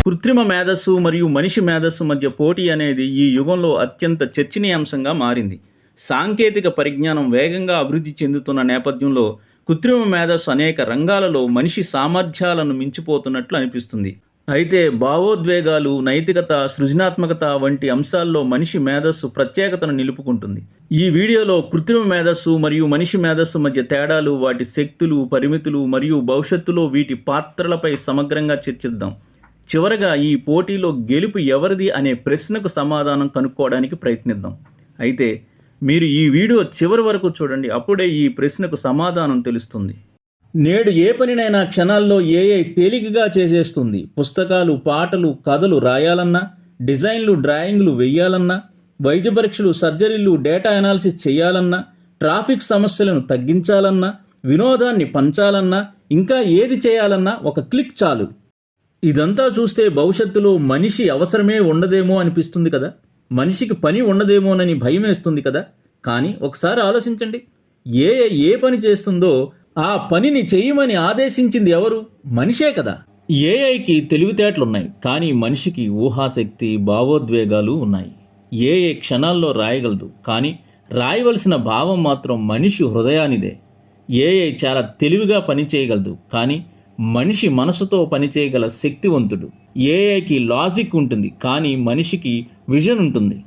కృత్రిమ మేధస్సు మరియు మనిషి మేధస్సు మధ్య పోటీ అనేది ఈ యుగంలో అత్యంత చర్చనీయాంశంగా మారింది. సాంకేతిక పరిజ్ఞానం వేగంగా అభివృద్ధి చెందుతున్న నేపథ్యంలో కృత్రిమ మేధస్సు అనేక రంగాలలో మనిషి సామర్థ్యాలను మించిపోతున్నట్లు అనిపిస్తుంది. అయితే భావోద్వేగాలు, నైతికత, సృజనాత్మకత వంటి అంశాల్లో మనిషి మేధస్సు ప్రత్యేకతను నిలుపుకుంటుంది. ఈ వీడియోలో కృత్రిమ మేధస్సు మరియు మనిషి మేధస్సు మధ్య తేడాలు, వాటి శక్తులు, పరిమితులు మరియు భవిష్యత్తులో వీటి పాత్రలపై సమగ్రంగా చర్చిద్దాం. చివరగా ఈ పోటీలో గెలుపు ఎవరిది అనే ప్రశ్నకు సమాధానం కనుక్కోవడానికి ప్రయత్నిద్దాం. అయితే మీరు ఈ వీడియో చివరి వరకు చూడండి, అప్పుడే ఈ ప్రశ్నకు సమాధానం తెలుస్తుంది. నేడు ఏ పనినైనా క్షణాల్లో ఏఐ తేలికగా చేసేస్తుంది. పుస్తకాలు, పాటలు, కథలు రాయాలన్నా, డిజైన్లు, డ్రాయింగ్లు వేయాలన్నా, వైద్య పరీక్షలు, సర్జరీలు, డేటా అనాలిసిస్ చేయాలన్నా, ట్రాఫిక్ సమస్యలను తగ్గించాలన్నా, వినోదాన్ని పంచాలన్నా, ఇంకా ఏది చేయాలన్నా ఒక క్లిక్ చాలు. ఇదంతా చూస్తే భవిష్యత్తులో మనిషి అవసరమే ఉండదేమో అనిపిస్తుంది కదా. మనిషికి పని ఉండదేమోనని భయం వేస్తుంది కదా. కానీ ఒకసారి ఆలోచించండి, ఏ పని చేస్తుందో ఆ పనిని చేయమని ఆదేశించింది ఎవరు? మనిషే కదా. ఏఐకి తెలివితేటలున్నాయి, కానీ మనిషికి ఊహాశక్తి, భావోద్వేగాలు ఉన్నాయి. ఏఐ క్షణాల్లో రాయగలదు, కానీ రాయవలసిన భావం మాత్రం మనిషి హృదయానిదే. ఏఐ చాలా తెలివిగా పనిచేయగలదు, కానీ మనిషి మనసుతో పనిచేయగల శక్తివంతుడు. ఏఐకి లాజిక్ ఉంటుంది, కానీ మనిషికి విజన్ ఉంటుంది.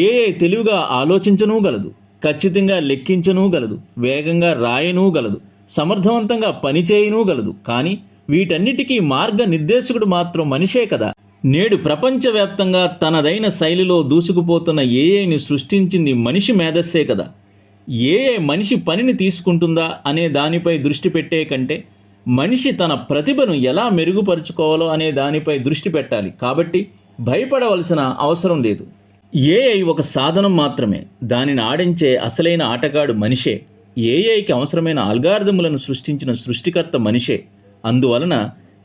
ఏఐ తెలివిగా ఆలోచించనూ గలదు, ఖచ్చితంగా లెక్కించనూ గలదు, వేగంగా రాయనూ గలదు, సమర్థవంతంగా పనిచేయనూ గలదు. కానీ వీటన్నిటికీ మార్గ నిర్దేశకుడు మాత్రం మనిషే కదా. నేడు ప్రపంచవ్యాప్తంగా తనదైన శైలిలో దూసుకుపోతున్న ఏఐని సృష్టించింది మనిషి మేధస్సే కదా. ఏఐ మనిషి పనిని తీసుకుంటుందా అనే దానిపై దృష్టి పెట్టే కంటే మనిషి తన ప్రతిభను ఎలా మెరుగుపరుచుకోవాలో అనే దానిపై దృష్టి పెట్టాలి. కాబట్టి భయపడవలసిన అవసరం లేదు. ఏఐ ఒక సాధనం మాత్రమే, దానిని ఆడించే అసలైన ఆటగాడు మనిషే. ఏఐకి అవసరమైన అల్గారిథములను సృష్టించిన సృష్టికర్త మనిషే. అందువలన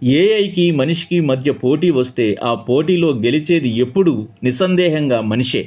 ఏఐకి మనిషికి మధ్య పోటీ వస్తే ఆ పోటీలో గెలిచేది ఎప్పుడూ నిస్సందేహంగా మనిషే.